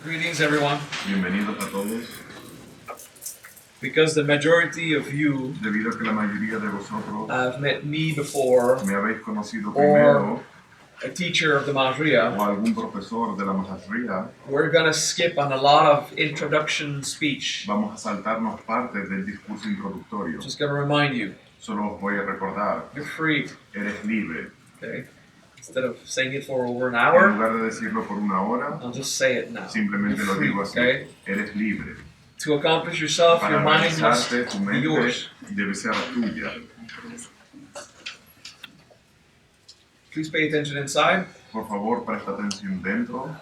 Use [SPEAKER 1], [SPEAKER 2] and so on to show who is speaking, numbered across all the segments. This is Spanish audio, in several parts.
[SPEAKER 1] Greetings, everyone.
[SPEAKER 2] Bienvenidos a todos.
[SPEAKER 1] Because the majority of you
[SPEAKER 2] Debido a que la mayoría de vosotros
[SPEAKER 1] have met me before,
[SPEAKER 2] me habéis conocido
[SPEAKER 1] or
[SPEAKER 2] primero
[SPEAKER 1] a teacher of the
[SPEAKER 2] o
[SPEAKER 1] Mahariya,
[SPEAKER 2] algún profesor de la Mahasriya,
[SPEAKER 1] we're going to skip on a lot of introduction speech.
[SPEAKER 2] vamos a saltarnos parte del discurso introductorio.
[SPEAKER 1] Just going to remind you,
[SPEAKER 2] Solo os voy a recordar,
[SPEAKER 1] you're free.
[SPEAKER 2] eres libre.
[SPEAKER 1] Okay? Instead of saying it for over an
[SPEAKER 2] En
[SPEAKER 1] hour,
[SPEAKER 2] lugar de decirlo por una hora,
[SPEAKER 1] I'll just say it now.
[SPEAKER 2] simplemente
[SPEAKER 1] You're
[SPEAKER 2] lo
[SPEAKER 1] free,
[SPEAKER 2] digo así.
[SPEAKER 1] okay?
[SPEAKER 2] Eres libre.
[SPEAKER 1] To accomplish yourself,
[SPEAKER 2] Para
[SPEAKER 1] your mind must
[SPEAKER 2] realizarte, tu
[SPEAKER 1] be
[SPEAKER 2] mente
[SPEAKER 1] yours.
[SPEAKER 2] debe ser tuya.
[SPEAKER 1] Please pay attention inside.
[SPEAKER 2] Por favor, presta atención dentro.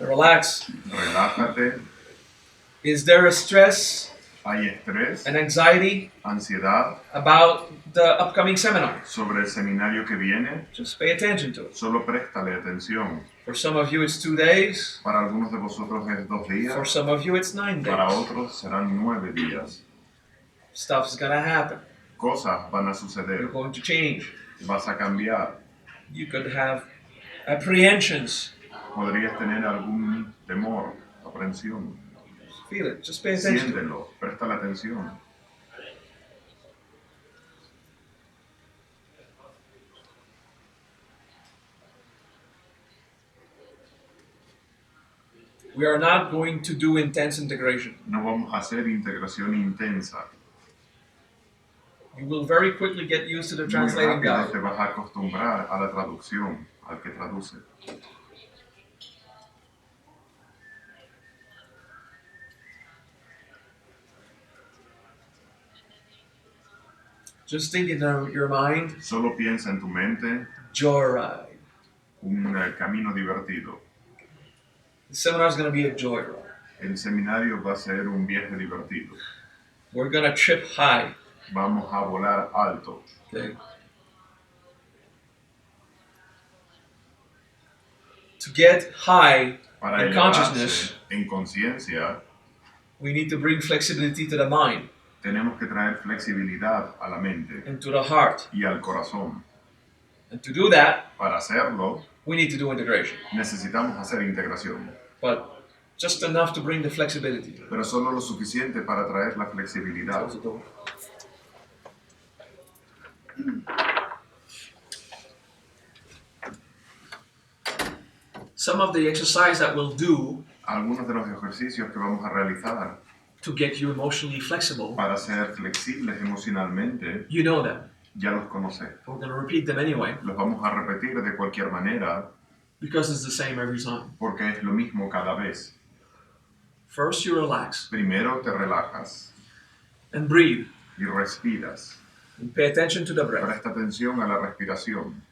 [SPEAKER 1] Relax.
[SPEAKER 2] Relájate.
[SPEAKER 1] Is there a stress
[SPEAKER 2] Hay estrés,
[SPEAKER 1] and anxiety
[SPEAKER 2] ansiedad
[SPEAKER 1] about the upcoming seminar?
[SPEAKER 2] sobre el seminario que viene.
[SPEAKER 1] Just pay attention to it.
[SPEAKER 2] Solo préstale atención.
[SPEAKER 1] For some of you, it's 2 days.
[SPEAKER 2] Para algunos de vosotros es 2 días.
[SPEAKER 1] For some of you, it's 9
[SPEAKER 2] Para
[SPEAKER 1] days.
[SPEAKER 2] otros serán 9 días.
[SPEAKER 1] Stuff's gonna happen.
[SPEAKER 2] Cosas van a
[SPEAKER 1] You're
[SPEAKER 2] suceder.
[SPEAKER 1] going to change.
[SPEAKER 2] Vas a cambiar.
[SPEAKER 1] You could have apprehensions.
[SPEAKER 2] Podrías tener algún temor, aprensión.
[SPEAKER 1] Feel it. Just pay attention.
[SPEAKER 2] Siéntelo. Préstale atención.
[SPEAKER 1] We are not going to do intense integration.
[SPEAKER 2] No vamos a hacer integración intensa.
[SPEAKER 1] You will very quickly get used to the
[SPEAKER 2] Muy
[SPEAKER 1] translating
[SPEAKER 2] rápido
[SPEAKER 1] guide.
[SPEAKER 2] te vas a acostumbrar a la traducción, al que traduce.
[SPEAKER 1] Just think in your mind,
[SPEAKER 2] Solo piensa en tu mente
[SPEAKER 1] joyride.
[SPEAKER 2] un camino divertido.
[SPEAKER 1] The seminar is going to be a joyride.
[SPEAKER 2] El seminario va a ser un viaje divertido.
[SPEAKER 1] We're going to trip high.
[SPEAKER 2] Vamos a volar alto.
[SPEAKER 1] Okay? To get high
[SPEAKER 2] Para
[SPEAKER 1] in
[SPEAKER 2] elevarse
[SPEAKER 1] consciousness,
[SPEAKER 2] en conciencia,
[SPEAKER 1] we need to bring flexibility to the mind
[SPEAKER 2] tenemos que traer flexibilidad a la mente
[SPEAKER 1] and to the heart.
[SPEAKER 2] y al corazón.
[SPEAKER 1] And to do that,
[SPEAKER 2] Para hacerlo,
[SPEAKER 1] we need to do integration.
[SPEAKER 2] necesitamos hacer integración,
[SPEAKER 1] But just enough to bring the flexibility.
[SPEAKER 2] pero solo lo suficiente para traer la flexibilidad.
[SPEAKER 1] Close the door. Some of the exercise that we'll do
[SPEAKER 2] Algunos de los ejercicios que vamos a realizar
[SPEAKER 1] to get you emotionally flexible,
[SPEAKER 2] para ser flexibles emocionalmente,
[SPEAKER 1] you know them.
[SPEAKER 2] ya los conocéis.
[SPEAKER 1] We're going to repeat them anyway
[SPEAKER 2] Los vamos a repetir de cualquier manera
[SPEAKER 1] because it's the same every time.
[SPEAKER 2] porque es lo mismo cada vez.
[SPEAKER 1] First, you relax
[SPEAKER 2] Primero te relajas
[SPEAKER 1] and breathe
[SPEAKER 2] y respiras.
[SPEAKER 1] and pay attention to the breath.
[SPEAKER 2] Presta atención a la respiración.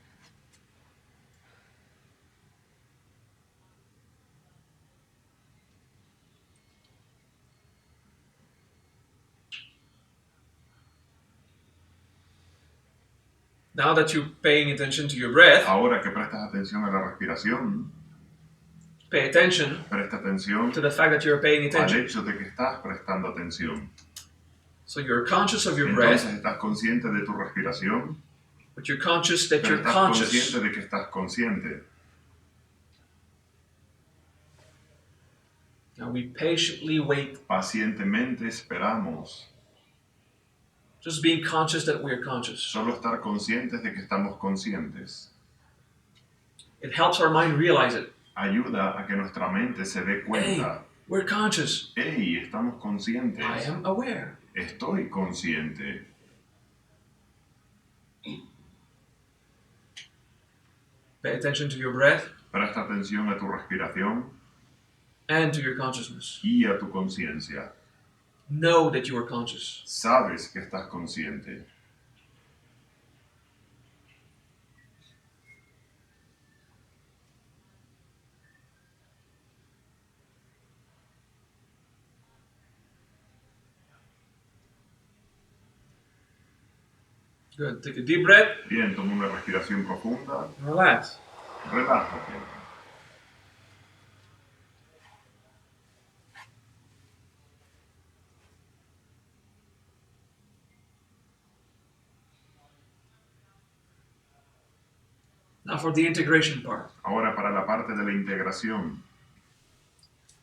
[SPEAKER 1] Now that you're paying attention to your breath,
[SPEAKER 2] Ahora que prestas atención a la respiración,
[SPEAKER 1] pay attention
[SPEAKER 2] presta atención
[SPEAKER 1] to the fact that you're paying
[SPEAKER 2] al
[SPEAKER 1] attention.
[SPEAKER 2] hecho de que estás prestando atención.
[SPEAKER 1] So you're conscious of your
[SPEAKER 2] Entonces
[SPEAKER 1] breath,
[SPEAKER 2] estás consciente de tu respiración,
[SPEAKER 1] but you're conscious that
[SPEAKER 2] pero
[SPEAKER 1] you're
[SPEAKER 2] estás
[SPEAKER 1] conscious.
[SPEAKER 2] consciente de que estás consciente.
[SPEAKER 1] Now we patiently wait,
[SPEAKER 2] Pacientemente esperamos.
[SPEAKER 1] just being conscious that we're conscious.
[SPEAKER 2] Solo estar conscientes de que estamos conscientes.
[SPEAKER 1] It helps our mind realize it.
[SPEAKER 2] Ayuda a que nuestra mente se dé cuenta.
[SPEAKER 1] We're conscious.
[SPEAKER 2] ¡Hey! Estamos conscientes.
[SPEAKER 1] I am aware.
[SPEAKER 2] Estoy consciente.
[SPEAKER 1] Pay attention to your breath
[SPEAKER 2] Presta atención a tu respiración
[SPEAKER 1] and to your consciousness.
[SPEAKER 2] y a tu conciencia.
[SPEAKER 1] Know that you are conscious.
[SPEAKER 2] Sabes que estás consciente.
[SPEAKER 1] Good. Take a deep breath.
[SPEAKER 2] Bien, toma una respiración profunda.
[SPEAKER 1] Relax.
[SPEAKER 2] Relájate.
[SPEAKER 1] Now for the integration part.
[SPEAKER 2] Ahora para la parte de la integración.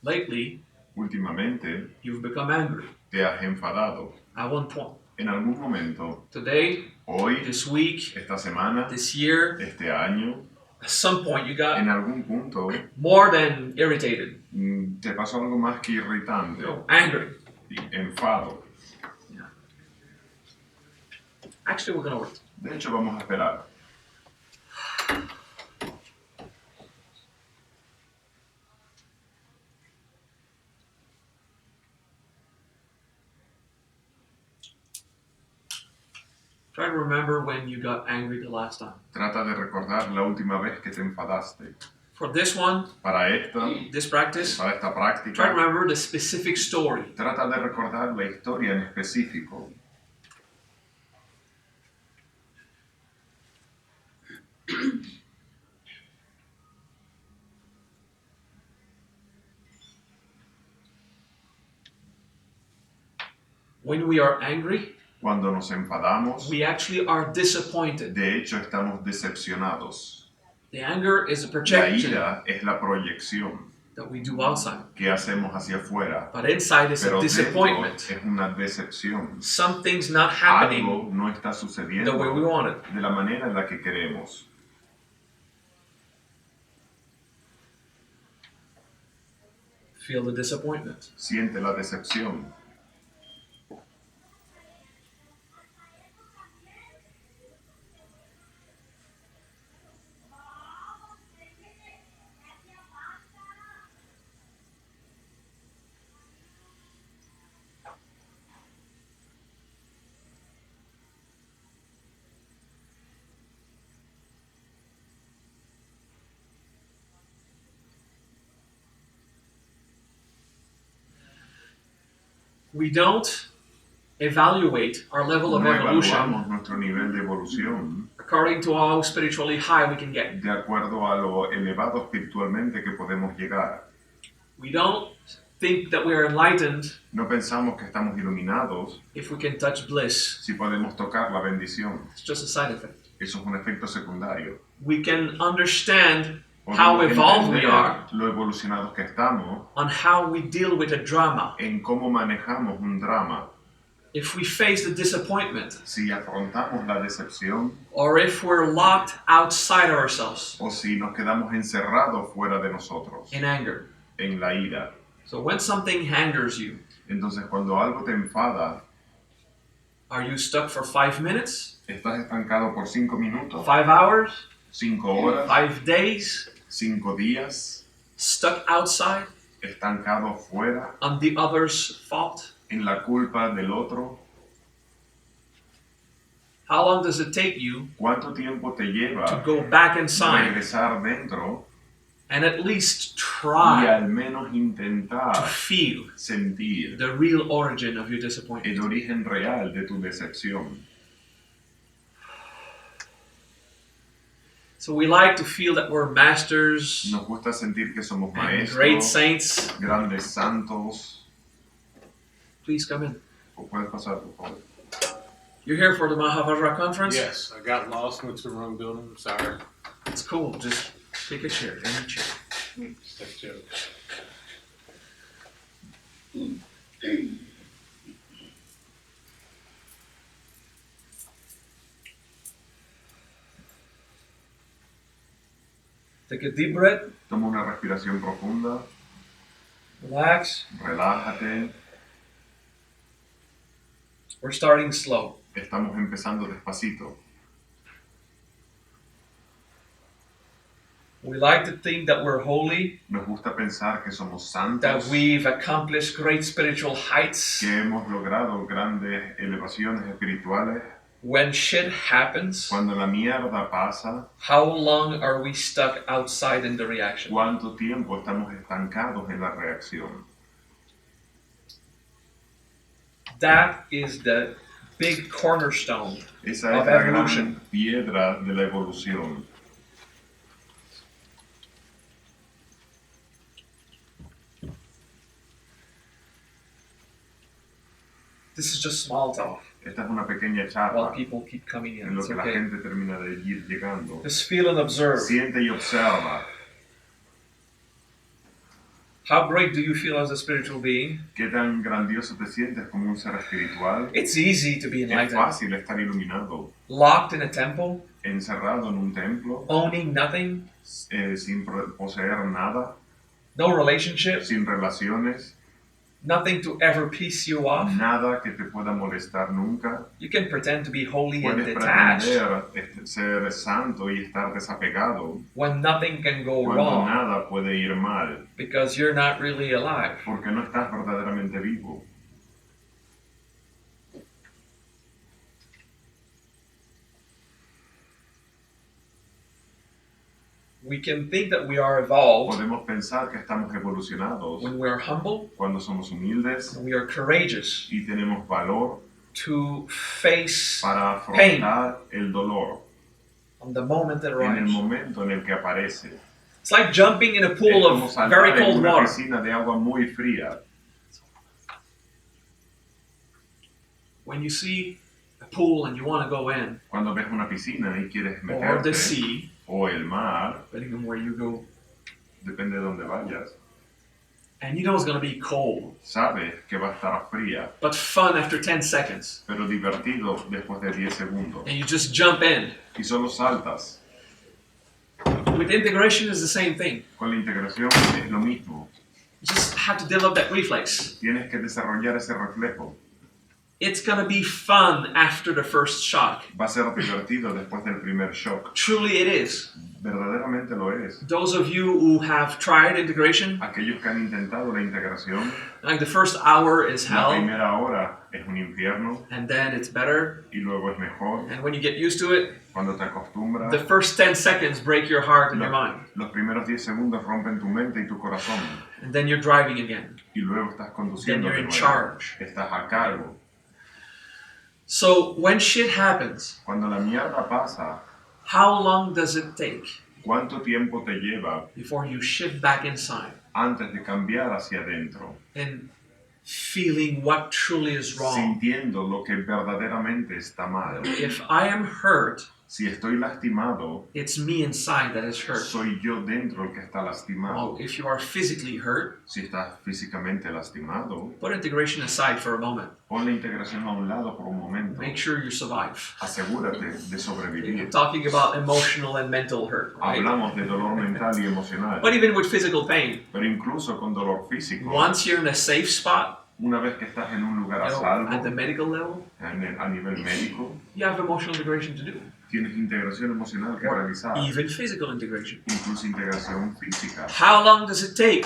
[SPEAKER 1] lately
[SPEAKER 2] Últimamente
[SPEAKER 1] you've become angry
[SPEAKER 2] te has enfadado.
[SPEAKER 1] at one point.
[SPEAKER 2] En algún momento,
[SPEAKER 1] Today,
[SPEAKER 2] hoy,
[SPEAKER 1] this week,
[SPEAKER 2] esta semana,
[SPEAKER 1] this year,
[SPEAKER 2] este año,
[SPEAKER 1] at some point you got
[SPEAKER 2] en algún punto
[SPEAKER 1] more than irritated,
[SPEAKER 2] te pasó algo más que irritante.
[SPEAKER 1] angry.
[SPEAKER 2] Enfado.
[SPEAKER 1] Actually, we're going to wait.
[SPEAKER 2] De hecho, vamos a esperar.
[SPEAKER 1] Try to remember when you got angry the last time.
[SPEAKER 2] Trata de recordar la última vez que te enfadaste.
[SPEAKER 1] For this one,
[SPEAKER 2] Para esta
[SPEAKER 1] practice,
[SPEAKER 2] para esta
[SPEAKER 1] try to
[SPEAKER 2] práctica,
[SPEAKER 1] remember the specific story.
[SPEAKER 2] trata de recordar la historia en específico.
[SPEAKER 1] When we are angry,
[SPEAKER 2] Cuando nos enfadamos,
[SPEAKER 1] we actually are disappointed.
[SPEAKER 2] de hecho estamos decepcionados.
[SPEAKER 1] The anger is a
[SPEAKER 2] La
[SPEAKER 1] projection
[SPEAKER 2] ira es la proyección
[SPEAKER 1] that we do outside.
[SPEAKER 2] que hacemos hacia afuera,
[SPEAKER 1] But inside is a
[SPEAKER 2] pero dentro
[SPEAKER 1] disappointment.
[SPEAKER 2] es una decepción.
[SPEAKER 1] Something's not happening
[SPEAKER 2] Algo no está
[SPEAKER 1] the
[SPEAKER 2] sucediendo
[SPEAKER 1] way we want it.
[SPEAKER 2] de la manera en la que queremos.
[SPEAKER 1] Feel the disappointment.
[SPEAKER 2] Siente la decepción.
[SPEAKER 1] We don't evaluate our level of
[SPEAKER 2] No
[SPEAKER 1] evolution
[SPEAKER 2] evaluamos nuestro nivel de evolución
[SPEAKER 1] according to how spiritually high we can get.
[SPEAKER 2] de acuerdo a lo elevado espiritualmente que podemos llegar.
[SPEAKER 1] We don't think that we are enlightened
[SPEAKER 2] No pensamos que estamos iluminados
[SPEAKER 1] if we can touch bliss.
[SPEAKER 2] si podemos tocar la bendición.
[SPEAKER 1] It's just a side effect.
[SPEAKER 2] Eso es un efecto secundario.
[SPEAKER 1] We can understand
[SPEAKER 2] Podemos
[SPEAKER 1] how evolved we
[SPEAKER 2] entender
[SPEAKER 1] are
[SPEAKER 2] lo evolucionados que estamos
[SPEAKER 1] on how we deal with a drama.
[SPEAKER 2] en cómo manejamos un drama.
[SPEAKER 1] If we face the disappointment,
[SPEAKER 2] Si afrontamos la decepción
[SPEAKER 1] or if we're locked outside of ourselves
[SPEAKER 2] o si nos quedamos encerrados fuera de nosotros
[SPEAKER 1] in anger.
[SPEAKER 2] en la ira.
[SPEAKER 1] So when something angers you,
[SPEAKER 2] Entonces cuando algo te enfada,
[SPEAKER 1] are you stuck for 5 minutes,
[SPEAKER 2] estás estancado por 5 minutos,
[SPEAKER 1] 5 hours,
[SPEAKER 2] 5 horas,
[SPEAKER 1] 5 days,
[SPEAKER 2] 5 días,
[SPEAKER 1] stuck outside
[SPEAKER 2] estancado fuera
[SPEAKER 1] on the other's fault?
[SPEAKER 2] en la culpa del otro?
[SPEAKER 1] How long does it take you
[SPEAKER 2] ¿Cuánto tiempo te
[SPEAKER 1] to
[SPEAKER 2] lleva
[SPEAKER 1] go back inside
[SPEAKER 2] regresar dentro
[SPEAKER 1] and at least
[SPEAKER 2] y
[SPEAKER 1] try
[SPEAKER 2] al menos
[SPEAKER 1] to
[SPEAKER 2] intentar
[SPEAKER 1] feel
[SPEAKER 2] sentir
[SPEAKER 1] the real origin of your disappointment?
[SPEAKER 2] el origen real de tu decepción?
[SPEAKER 1] So we like to feel that we're masters
[SPEAKER 2] Nos gusta sentir que somos
[SPEAKER 1] and great
[SPEAKER 2] maestros,
[SPEAKER 1] saints.
[SPEAKER 2] grandes santos.
[SPEAKER 1] Please come in.
[SPEAKER 2] ¿O puedes pasar, por favor?
[SPEAKER 1] You're here for the Mahavajra conference?
[SPEAKER 3] Yes, I got lost, went to the wrong building. I'm sorry.
[SPEAKER 1] It's cool. Just take a chair, any chair.
[SPEAKER 3] Just a joke.
[SPEAKER 1] Take a deep breath.
[SPEAKER 2] Toma una respiración profunda,
[SPEAKER 1] Relax.
[SPEAKER 2] relájate.
[SPEAKER 1] We're starting slow.
[SPEAKER 2] Estamos empezando despacito.
[SPEAKER 1] We like to think that we're holy,
[SPEAKER 2] Nos gusta pensar que somos
[SPEAKER 1] that
[SPEAKER 2] santos,
[SPEAKER 1] we've accomplished great spiritual heights.
[SPEAKER 2] que hemos logrado grandes elevaciones espirituales.
[SPEAKER 1] When shit happens,
[SPEAKER 2] Cuando la mierda pasa,
[SPEAKER 1] how long are we stuck outside in the reaction?
[SPEAKER 2] ¿cuánto tiempo estamos estancados en la reacción?
[SPEAKER 1] That is the big cornerstone
[SPEAKER 2] Esa
[SPEAKER 1] of
[SPEAKER 2] es la
[SPEAKER 1] evolution.
[SPEAKER 2] gran piedra de la evolución.
[SPEAKER 1] This is just small talk
[SPEAKER 2] Esta es una pequeña
[SPEAKER 1] while
[SPEAKER 2] charla
[SPEAKER 1] people keep coming
[SPEAKER 2] en
[SPEAKER 1] in.
[SPEAKER 2] lo
[SPEAKER 1] It's
[SPEAKER 2] que la
[SPEAKER 1] okay.
[SPEAKER 2] gente termina de ir llegando.
[SPEAKER 1] Just feel and observe.
[SPEAKER 2] Siente y observa.
[SPEAKER 1] How great do you feel as a spiritual being?
[SPEAKER 2] ¿Qué tan grandioso te sientes como un ser espiritual?
[SPEAKER 1] It's easy to be
[SPEAKER 2] Es
[SPEAKER 1] enlightened.
[SPEAKER 2] fácil estar iluminado,
[SPEAKER 1] Locked in a temple,
[SPEAKER 2] encerrado en un templo,
[SPEAKER 1] owning nothing,
[SPEAKER 2] sin poseer nada,
[SPEAKER 1] no relationship,
[SPEAKER 2] sin relaciones,
[SPEAKER 1] nothing to ever piss you off.
[SPEAKER 2] nada que te pueda molestar nunca.
[SPEAKER 1] You can pretend to be holy and
[SPEAKER 2] Puedes
[SPEAKER 1] detached
[SPEAKER 2] pretender ser santo y estar desapegado
[SPEAKER 1] when nothing can go
[SPEAKER 2] cuando
[SPEAKER 1] wrong
[SPEAKER 2] nada puede ir mal,
[SPEAKER 1] because you're not really alive.
[SPEAKER 2] porque no estás verdaderamente vivo.
[SPEAKER 1] We can think that we are evolved
[SPEAKER 2] Podemos pensar que estamos evolucionados
[SPEAKER 1] when we are humble,
[SPEAKER 2] cuando somos humildes
[SPEAKER 1] when we are courageous
[SPEAKER 2] y tenemos valor
[SPEAKER 1] to face
[SPEAKER 2] para afrontar el dolor
[SPEAKER 1] on the moment that
[SPEAKER 2] en el
[SPEAKER 1] arrives.
[SPEAKER 2] momento en el que aparece.
[SPEAKER 1] It's like jumping in a
[SPEAKER 2] Es
[SPEAKER 1] pool
[SPEAKER 2] como
[SPEAKER 1] of
[SPEAKER 2] saltar
[SPEAKER 1] very
[SPEAKER 2] en
[SPEAKER 1] cold
[SPEAKER 2] una
[SPEAKER 1] water.
[SPEAKER 2] piscina de agua muy fría.
[SPEAKER 1] When you see a pool and you want to go in,
[SPEAKER 2] Cuando ves una piscina y quieres
[SPEAKER 1] or the
[SPEAKER 2] meterte,
[SPEAKER 1] sea,
[SPEAKER 2] o el mar,
[SPEAKER 1] depending on where you go,
[SPEAKER 2] depende de dónde vayas,
[SPEAKER 1] and you know it's going to be cold,
[SPEAKER 2] sabes que va a estar fría,
[SPEAKER 1] but fun after 10 seconds,
[SPEAKER 2] pero divertido después de 10 segundos.
[SPEAKER 1] and you just jump in.
[SPEAKER 2] Y solo saltas.
[SPEAKER 1] With integration is the same thing.
[SPEAKER 2] Con la integración es lo mismo.
[SPEAKER 1] You just have to develop that reflex.
[SPEAKER 2] Tienes que desarrollar ese reflejo.
[SPEAKER 1] It's going to be fun after the first shock.
[SPEAKER 2] Va a ser divertido después del primer shock.
[SPEAKER 1] Truly it is.
[SPEAKER 2] Verdaderamente lo es.
[SPEAKER 1] Those of you who have tried integration,
[SPEAKER 2] Aquellos que han intentado la integración,
[SPEAKER 1] like the first hour is
[SPEAKER 2] la
[SPEAKER 1] hell,
[SPEAKER 2] primera hora es un infierno
[SPEAKER 1] and then it's better.
[SPEAKER 2] y luego es mejor.
[SPEAKER 1] And when you get used to it,
[SPEAKER 2] Cuando te acostumbras,
[SPEAKER 1] the first 10 seconds break your heart and your mind.
[SPEAKER 2] los primeros 10 segundos rompen tu mente y tu corazón.
[SPEAKER 1] And then you're driving again.
[SPEAKER 2] Y luego estás
[SPEAKER 1] Then
[SPEAKER 2] conduciendo
[SPEAKER 1] you're
[SPEAKER 2] de
[SPEAKER 1] in
[SPEAKER 2] nuevo.
[SPEAKER 1] charge.
[SPEAKER 2] Estás a cargo.
[SPEAKER 1] So when shit happens,
[SPEAKER 2] Cuando la mierda pasa,
[SPEAKER 1] how long does it take
[SPEAKER 2] ¿cuánto tiempo te lleva
[SPEAKER 1] before you shift back inside
[SPEAKER 2] antes de cambiar hacia adentro?
[SPEAKER 1] and feeling what truly is wrong?
[SPEAKER 2] Sintiendo lo que verdaderamente está mal.
[SPEAKER 1] If I am hurt,
[SPEAKER 2] Si estoy lastimado,
[SPEAKER 1] it's me inside that is hurt.
[SPEAKER 2] soy yo dentro el que está lastimado.
[SPEAKER 1] Well, if you are physically hurt,
[SPEAKER 2] Si estás físicamente lastimado,
[SPEAKER 1] put integration aside for a moment.
[SPEAKER 2] pon la integración a un lado por un momento.
[SPEAKER 1] Make sure you survive.
[SPEAKER 2] Asegúrate de
[SPEAKER 1] I'm
[SPEAKER 2] sobrevivir.
[SPEAKER 1] talking about emotional and mental hurt, right?
[SPEAKER 2] Hablamos de dolor mental y emocional,
[SPEAKER 1] But even with physical pain,
[SPEAKER 2] pero incluso con dolor físico,
[SPEAKER 1] once you're in a safe spot,
[SPEAKER 2] una vez que estás en un lugar
[SPEAKER 1] you
[SPEAKER 2] a
[SPEAKER 1] know,
[SPEAKER 2] salvo,
[SPEAKER 1] at the medical level,
[SPEAKER 2] a nivel médico,
[SPEAKER 1] you have emotional integration to do,
[SPEAKER 2] tienes integración emocional que
[SPEAKER 1] or
[SPEAKER 2] realizar,
[SPEAKER 1] even physical integration.
[SPEAKER 2] incluso integración física.
[SPEAKER 1] How long does it take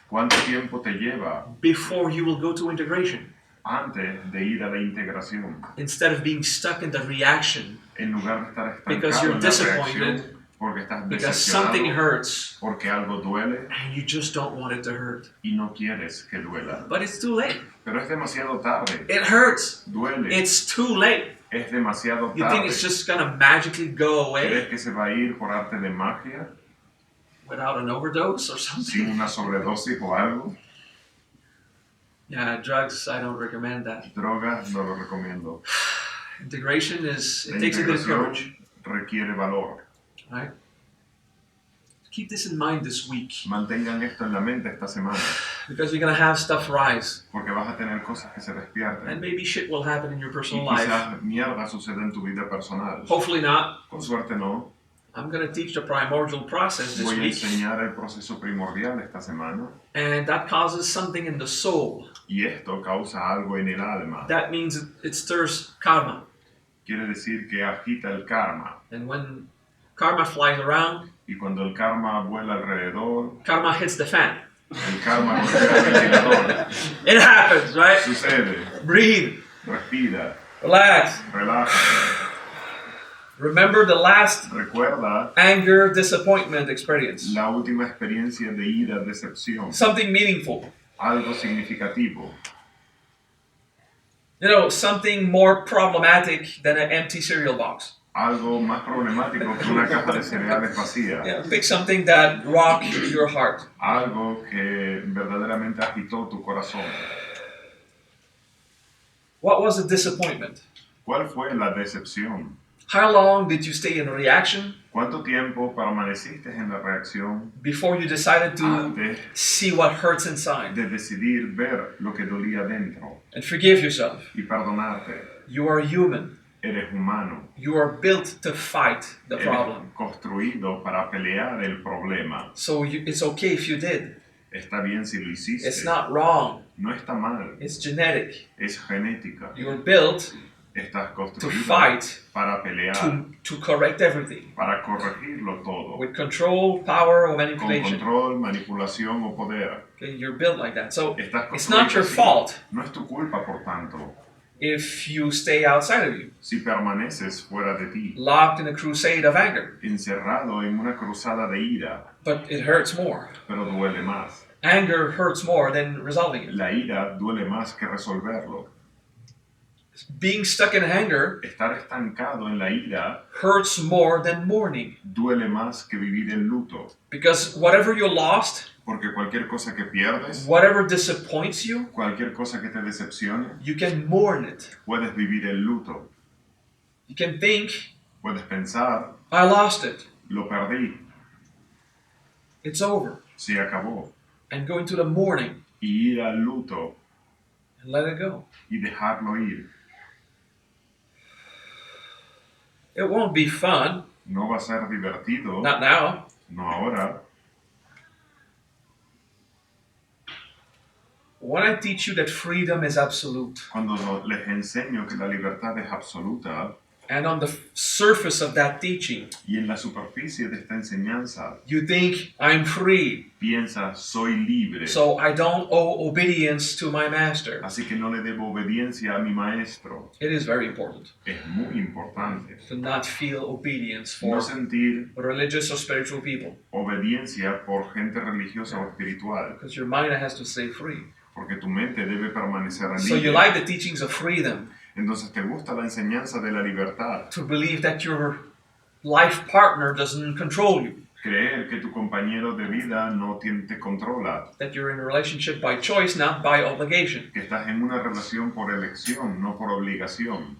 [SPEAKER 2] ¿Cuánto tiempo te lleva
[SPEAKER 1] before you will go to integration?
[SPEAKER 2] antes de ir a la integración?
[SPEAKER 1] Instead of being stuck in the reaction
[SPEAKER 2] En lugar de estar
[SPEAKER 1] Because
[SPEAKER 2] estancado
[SPEAKER 1] you're
[SPEAKER 2] en la
[SPEAKER 1] disappointed,
[SPEAKER 2] reacción, porque estás
[SPEAKER 1] because something
[SPEAKER 2] decepcionado,
[SPEAKER 1] hurts
[SPEAKER 2] porque algo duele
[SPEAKER 1] and you just don't want it to hurt.
[SPEAKER 2] y no quieres que duela.
[SPEAKER 1] But it's too late.
[SPEAKER 2] Pero es demasiado tarde,
[SPEAKER 1] It hurts.
[SPEAKER 2] duele,
[SPEAKER 1] It's too late.
[SPEAKER 2] es demasiado
[SPEAKER 1] You think
[SPEAKER 2] tarde.
[SPEAKER 1] it's just gonna magically go away
[SPEAKER 2] ¿Crees que se va a ir por arte de magia,
[SPEAKER 1] without an overdose or
[SPEAKER 2] sin
[SPEAKER 1] something?
[SPEAKER 2] una sobredosis o algo?
[SPEAKER 1] Yeah, drugs, I don't recommend that.
[SPEAKER 2] Drogas no lo recomiendo.
[SPEAKER 1] Integration is,
[SPEAKER 2] La
[SPEAKER 1] it takes a bit of courage,
[SPEAKER 2] integración requiere valor.
[SPEAKER 1] right? Keep this in mind this week
[SPEAKER 2] Mantengan esto en la mente esta semana,
[SPEAKER 1] because you're gonna have stuff rise
[SPEAKER 2] porque vas a tener cosas que se despierten.
[SPEAKER 1] and maybe shit will happen in your
[SPEAKER 2] Y
[SPEAKER 1] personal life.
[SPEAKER 2] quizás mierda suceda en tu vida personal.
[SPEAKER 1] Hopefully not.
[SPEAKER 2] Con suerte no.
[SPEAKER 1] I'm gonna teach the primordial process this
[SPEAKER 2] Voy a
[SPEAKER 1] week,
[SPEAKER 2] enseñar el proceso primordial esta semana.
[SPEAKER 1] and that causes something in the soul.
[SPEAKER 2] Y esto causa algo en el alma.
[SPEAKER 1] That means it stirs karma.
[SPEAKER 2] Quiere decir que agita el karma.
[SPEAKER 1] And when karma flies around,
[SPEAKER 2] Y cuando el karma vuela alrededor,
[SPEAKER 1] karma hits the fan.
[SPEAKER 2] el karma golpea el ventilador.
[SPEAKER 1] It happens, right?
[SPEAKER 2] Sucede.
[SPEAKER 1] Breathe,
[SPEAKER 2] Respira.
[SPEAKER 1] relax.
[SPEAKER 2] Relájate.
[SPEAKER 1] Remember the last
[SPEAKER 2] Recuerda
[SPEAKER 1] anger, disappointment experience.
[SPEAKER 2] la última experiencia de ira, decepción.
[SPEAKER 1] Something meaningful.
[SPEAKER 2] Algo significativo.
[SPEAKER 1] You know, something more problematic than an empty cereal box.
[SPEAKER 2] Algo más problemático que una caja de cereales vacía.
[SPEAKER 1] Yeah, pick something that rocked your heart.
[SPEAKER 2] Algo que verdaderamente agitó tu corazón.
[SPEAKER 1] What was the disappointment?
[SPEAKER 2] ¿Cuál fue la decepción?
[SPEAKER 1] How long did you stay in reaction
[SPEAKER 2] ¿Cuánto tiempo permaneciste en la reacción
[SPEAKER 1] before you decided to
[SPEAKER 2] antes
[SPEAKER 1] see what hurts inside
[SPEAKER 2] de decidir ver lo que dolía dentro
[SPEAKER 1] and forgive yourself?
[SPEAKER 2] y perdonarte?
[SPEAKER 1] You are human.
[SPEAKER 2] Eres humano.
[SPEAKER 1] You are built to fight the
[SPEAKER 2] Eres
[SPEAKER 1] problem.
[SPEAKER 2] construido para pelear el problema.
[SPEAKER 1] So it's okay if you did.
[SPEAKER 2] Está bien si lo hiciste.
[SPEAKER 1] It's not wrong.
[SPEAKER 2] No está mal.
[SPEAKER 1] It's genetic.
[SPEAKER 2] Es genética.
[SPEAKER 1] You are built
[SPEAKER 2] Estás
[SPEAKER 1] to
[SPEAKER 2] construido
[SPEAKER 1] fight,
[SPEAKER 2] para pelear,
[SPEAKER 1] to correct everything
[SPEAKER 2] para corregirlo todo.
[SPEAKER 1] with control, power, or
[SPEAKER 2] Con
[SPEAKER 1] manipulation.
[SPEAKER 2] control, manipulación o poder.
[SPEAKER 1] Okay, you're built like that. So
[SPEAKER 2] Estás
[SPEAKER 1] it's not your
[SPEAKER 2] construido así.
[SPEAKER 1] fault
[SPEAKER 2] No es tu culpa, por tanto,
[SPEAKER 1] if you stay outside of you,
[SPEAKER 2] si permaneces fuera de ti,
[SPEAKER 1] locked in a crusade of anger.
[SPEAKER 2] encerrado en una cruzada de ira,
[SPEAKER 1] But it hurts more.
[SPEAKER 2] pero duele más.
[SPEAKER 1] Anger hurts more than resolving it.
[SPEAKER 2] La ira duele más que resolverlo.
[SPEAKER 1] Being stuck in anger
[SPEAKER 2] Estar estancado en la ira
[SPEAKER 1] hurts more than mourning.
[SPEAKER 2] duele más que vivir en luto,
[SPEAKER 1] Because whatever you lost,
[SPEAKER 2] porque cualquier cosa que pierdes,
[SPEAKER 1] whatever disappoints you,
[SPEAKER 2] cualquier cosa que te decepcione,
[SPEAKER 1] you can mourn it.
[SPEAKER 2] puedes vivir el luto.
[SPEAKER 1] You can think,
[SPEAKER 2] Puedes pensar,
[SPEAKER 1] I lost it.
[SPEAKER 2] lo perdí,
[SPEAKER 1] It's over.
[SPEAKER 2] se acabó,
[SPEAKER 1] And go into the mourning
[SPEAKER 2] y ir al luto
[SPEAKER 1] and let it go.
[SPEAKER 2] y dejarlo ir.
[SPEAKER 1] It won't be fun.
[SPEAKER 2] No va a ser divertido,
[SPEAKER 1] Not now.
[SPEAKER 2] no ahora.
[SPEAKER 1] When I teach you that freedom is absolute,
[SPEAKER 2] Cuando les enseño que la libertad es absoluta,
[SPEAKER 1] and on the surface of that teaching,
[SPEAKER 2] y en la superficie de esta enseñanza
[SPEAKER 1] you think, I'm free,
[SPEAKER 2] piensa, soy libre,
[SPEAKER 1] so I don't owe obedience to my master.
[SPEAKER 2] así que no le debo obediencia a mi maestro.
[SPEAKER 1] It is very important
[SPEAKER 2] Es muy importante
[SPEAKER 1] to not feel obedience
[SPEAKER 2] no
[SPEAKER 1] for
[SPEAKER 2] sentir
[SPEAKER 1] religious or spiritual people,
[SPEAKER 2] obediencia por gente religiosa o espiritual,
[SPEAKER 1] because your mind has to stay free.
[SPEAKER 2] porque tu mente debe permanecer
[SPEAKER 1] So you
[SPEAKER 2] libre.
[SPEAKER 1] like the teachings of freedom,
[SPEAKER 2] Entonces te gusta la enseñanza de la libertad,
[SPEAKER 1] to believe that your life partner doesn't control you,
[SPEAKER 2] creer que tu compañero de vida no te controla,
[SPEAKER 1] that you're in a relationship by choice, not by obligation.
[SPEAKER 2] que estás en una relación por elección, no por obligación,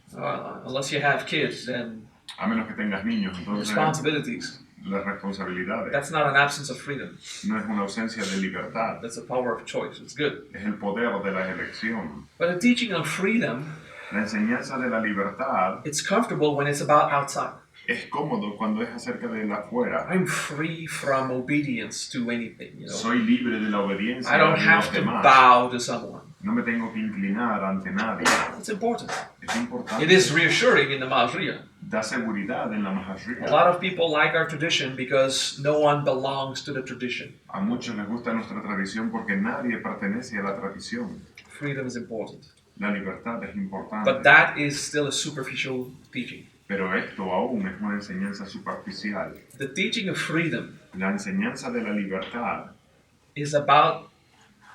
[SPEAKER 1] Unless you have kids and
[SPEAKER 2] a menos que tengas niños. Entonces
[SPEAKER 1] responsibilities.
[SPEAKER 2] las responsabilidades
[SPEAKER 1] That's not an absence of freedom.
[SPEAKER 2] no es una ausencia de libertad,
[SPEAKER 1] That's the power of choice. It's good.
[SPEAKER 2] es el poder de la elección.
[SPEAKER 1] But the teaching of freedom,
[SPEAKER 2] La enseñanza de la libertad
[SPEAKER 1] it's comfortable when it's about outside.
[SPEAKER 2] es cómodo cuando es acerca de la afuera.
[SPEAKER 1] I'm free from obedience to anything, you know.
[SPEAKER 2] Soy libre de la obediencia
[SPEAKER 1] I don't
[SPEAKER 2] de
[SPEAKER 1] have
[SPEAKER 2] los
[SPEAKER 1] to
[SPEAKER 2] demás.
[SPEAKER 1] bow to someone.
[SPEAKER 2] No me tengo que inclinar ante nadie.
[SPEAKER 1] It's important.
[SPEAKER 2] Es importante.
[SPEAKER 1] It is reassuring in the Mahariya.
[SPEAKER 2] Da seguridad en la
[SPEAKER 1] A
[SPEAKER 2] Mahashriya.
[SPEAKER 1] lot of people like our tradition because no one belongs to the tradition.
[SPEAKER 2] A muchos les gusta nuestra tradición porque nadie pertenece a la tradición.
[SPEAKER 1] Freedom is important.
[SPEAKER 2] La libertad es importante.
[SPEAKER 1] But that is still a superficial teaching.
[SPEAKER 2] Pero esto aún es una enseñanza superficial.
[SPEAKER 1] The teaching of freedom
[SPEAKER 2] La enseñanza de la libertad
[SPEAKER 1] is about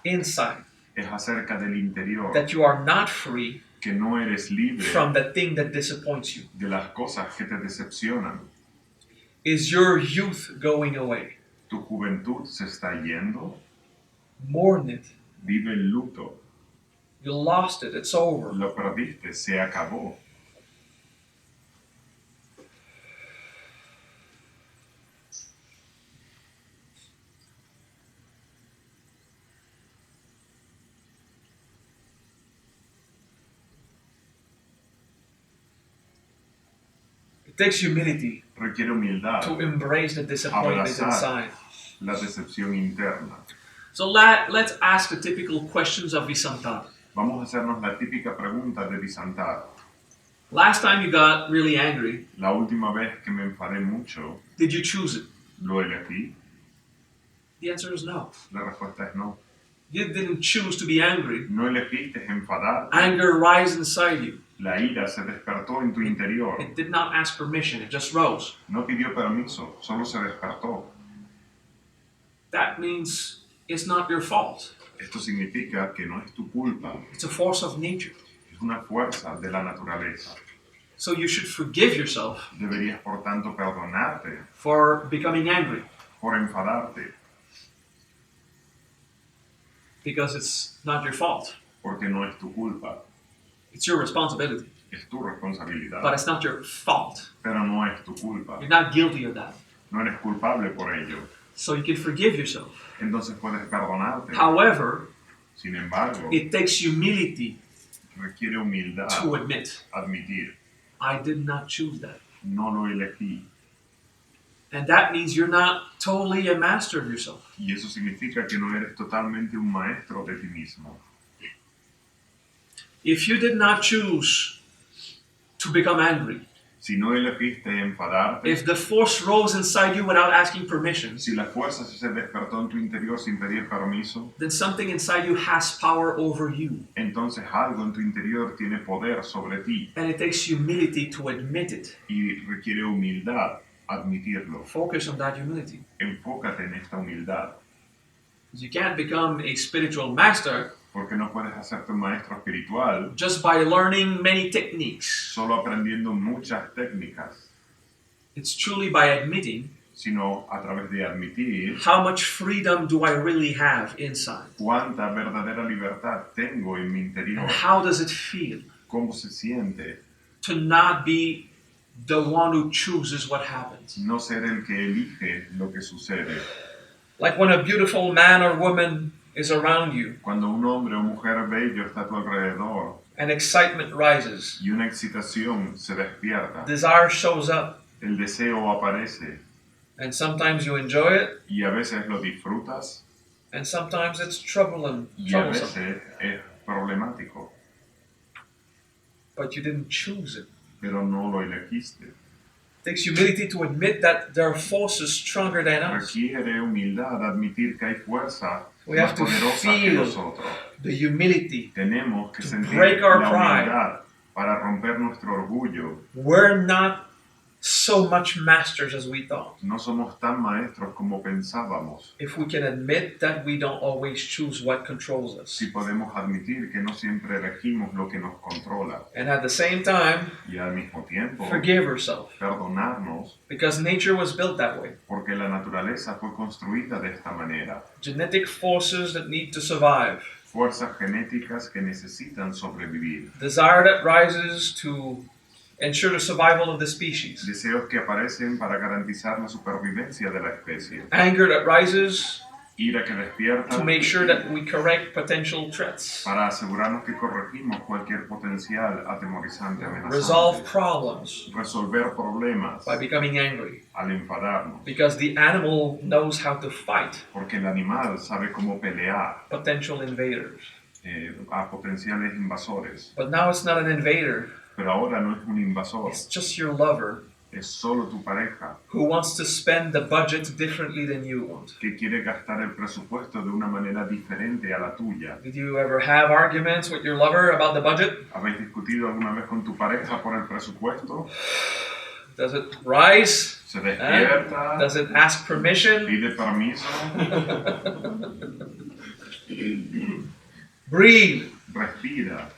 [SPEAKER 1] inside,
[SPEAKER 2] es acerca del interior,
[SPEAKER 1] that you are not free
[SPEAKER 2] que no eres libre
[SPEAKER 1] from the thing that disappoints you.
[SPEAKER 2] de las cosas que te decepcionan.
[SPEAKER 1] Is your youth going away?
[SPEAKER 2] Tu juventud se está yendo,
[SPEAKER 1] Mourn it.
[SPEAKER 2] vive el luto,
[SPEAKER 1] You lost it. It's over.
[SPEAKER 2] lo perdiste, se acabó.
[SPEAKER 1] It takes humility
[SPEAKER 2] Requiere humildad,
[SPEAKER 1] to embrace the disappointment
[SPEAKER 2] Abrazar.
[SPEAKER 1] inside.
[SPEAKER 2] la decepción interna.
[SPEAKER 1] So let's ask the typical questions of Visantar.
[SPEAKER 2] Vamos a hacernos la típica pregunta de Visantar.
[SPEAKER 1] Last time you got really angry,
[SPEAKER 2] La última vez que me enfadé mucho,
[SPEAKER 1] did you choose it?
[SPEAKER 2] ¿lo elegí?
[SPEAKER 1] The answer is no.
[SPEAKER 2] La respuesta es no.
[SPEAKER 1] You didn't choose to be angry.
[SPEAKER 2] No elegiste enfadarte.
[SPEAKER 1] Anger rises inside you.
[SPEAKER 2] La ira se despertó en tu interior.
[SPEAKER 1] It did not ask permission. It just rose.
[SPEAKER 2] No pidió permiso, solo se despertó.
[SPEAKER 1] That means it's not your fault.
[SPEAKER 2] Esto significa que no es tu culpa,
[SPEAKER 1] It's a force of nature.
[SPEAKER 2] es una fuerza de la naturaleza.
[SPEAKER 1] So you should forgive yourself
[SPEAKER 2] Deberías, por tanto, perdonarte
[SPEAKER 1] for becoming angry
[SPEAKER 2] por enfadarte,
[SPEAKER 1] because it's not your fault.
[SPEAKER 2] porque no es tu culpa,
[SPEAKER 1] It's your responsibility.
[SPEAKER 2] Es tu responsabilidad,
[SPEAKER 1] but it's not your fault.
[SPEAKER 2] pero no es tu culpa.
[SPEAKER 1] You're not guilty of that.
[SPEAKER 2] No eres culpable por ello.
[SPEAKER 1] So you can forgive yourself.
[SPEAKER 2] Entonces puedes perdonarte.
[SPEAKER 1] However,
[SPEAKER 2] Sin embargo,
[SPEAKER 1] it takes humility
[SPEAKER 2] requiere humildad
[SPEAKER 1] to admit,
[SPEAKER 2] admitir,
[SPEAKER 1] I did not choose that.
[SPEAKER 2] no lo elegí.
[SPEAKER 1] And that means you're not totally a master of yourself.
[SPEAKER 2] Y eso significa que no eres totalmente un maestro de ti mismo.
[SPEAKER 1] If you did not choose to become angry,
[SPEAKER 2] Si no elegiste enfadarte,
[SPEAKER 1] if the force rose inside you without asking permission,
[SPEAKER 2] si la fuerza se despertó en tu interior sin pedir permiso,
[SPEAKER 1] then something inside you has power over you.
[SPEAKER 2] entonces algo en tu interior tiene poder sobre ti
[SPEAKER 1] And it takes humility to admit it.
[SPEAKER 2] y requiere humildad admitirlo.
[SPEAKER 1] Focus on that humility.
[SPEAKER 2] Enfócate en esta humildad,
[SPEAKER 1] You can't become a spiritual master
[SPEAKER 2] porque no puedes hacerte un maestro espiritual
[SPEAKER 1] just by learning many techniques.
[SPEAKER 2] solo aprendiendo muchas técnicas,
[SPEAKER 1] It's truly by admitting
[SPEAKER 2] sino a través de admitir
[SPEAKER 1] how much freedom do I really have inside?
[SPEAKER 2] cuánta verdadera libertad tengo en mi interior,
[SPEAKER 1] And how does it feel
[SPEAKER 2] cómo se siente
[SPEAKER 1] to not be the one who chooses what happens?
[SPEAKER 2] no ser el que elige lo que sucede.
[SPEAKER 1] Like when a beautiful man or woman is around you
[SPEAKER 2] Cuando un hombre o mujer bello está a tu alrededor
[SPEAKER 1] and excitement rises,
[SPEAKER 2] y una excitación se despierta,
[SPEAKER 1] desire shows up,
[SPEAKER 2] el deseo aparece
[SPEAKER 1] and sometimes you enjoy it,
[SPEAKER 2] y a veces lo disfrutas
[SPEAKER 1] and sometimes it's troublesome.
[SPEAKER 2] y a veces es problemático,
[SPEAKER 1] But you didn't choose it.
[SPEAKER 2] pero no lo elegiste.
[SPEAKER 1] It takes humility to admit that there are forces stronger than us.
[SPEAKER 2] Requiere humildad admitir que hay fuerza
[SPEAKER 1] We
[SPEAKER 2] más
[SPEAKER 1] have to
[SPEAKER 2] poderosa que
[SPEAKER 1] feel
[SPEAKER 2] nosotros.
[SPEAKER 1] the humility.
[SPEAKER 2] Tenemos que
[SPEAKER 1] to
[SPEAKER 2] sentir
[SPEAKER 1] break our
[SPEAKER 2] la
[SPEAKER 1] pride.
[SPEAKER 2] humildad para romper nuestro orgullo.
[SPEAKER 1] We're not so much masters as we thought.
[SPEAKER 2] No somos tan maestros como pensábamos.
[SPEAKER 1] If we can admit that we don't always choose what controls us.
[SPEAKER 2] Si podemos admitir que no siempre elegimos lo que nos controla
[SPEAKER 1] And at the same time,
[SPEAKER 2] y al mismo tiempo
[SPEAKER 1] forgive ourselves.
[SPEAKER 2] perdonarnos
[SPEAKER 1] Because nature was built that way.
[SPEAKER 2] porque la naturaleza fue construida de esta manera.
[SPEAKER 1] Genetic forces that need to survive.
[SPEAKER 2] Fuerzas genéticas que necesitan sobrevivir.
[SPEAKER 1] Desire that rises to ensure the survival of the species.
[SPEAKER 2] Deseos que aparecen para garantizar la supervivencia de la especie.
[SPEAKER 1] Anger that rises
[SPEAKER 2] Ira que despierta
[SPEAKER 1] to make sure that we correct potential threats.
[SPEAKER 2] para asegurarnos que corregimos cualquier potencial atemorizante
[SPEAKER 1] Resolve
[SPEAKER 2] amenazante.
[SPEAKER 1] problems
[SPEAKER 2] Resolver problemas
[SPEAKER 1] by becoming angry.
[SPEAKER 2] al enfadarnos.
[SPEAKER 1] Because the animal knows how to fight
[SPEAKER 2] Porque el animal sabe cómo pelear
[SPEAKER 1] potential invaders.
[SPEAKER 2] a potenciales invasores.
[SPEAKER 1] But now it's not an invader,
[SPEAKER 2] Pero ahora no es un invasor,
[SPEAKER 1] it's just your lover
[SPEAKER 2] es solo tu pareja
[SPEAKER 1] who wants to spend the budget differently than you want.
[SPEAKER 2] que quiere gastar el presupuesto de una manera diferente a la tuya.
[SPEAKER 1] Did you ever have arguments with your lover about the budget?
[SPEAKER 2] ¿Habéis discutido alguna vez con tu pareja por el presupuesto?
[SPEAKER 1] Does it rise?
[SPEAKER 2] ¿Se despierta?
[SPEAKER 1] Does it ask permission?
[SPEAKER 2] ¿Pide permiso?
[SPEAKER 1] Breathe.
[SPEAKER 2] Respira.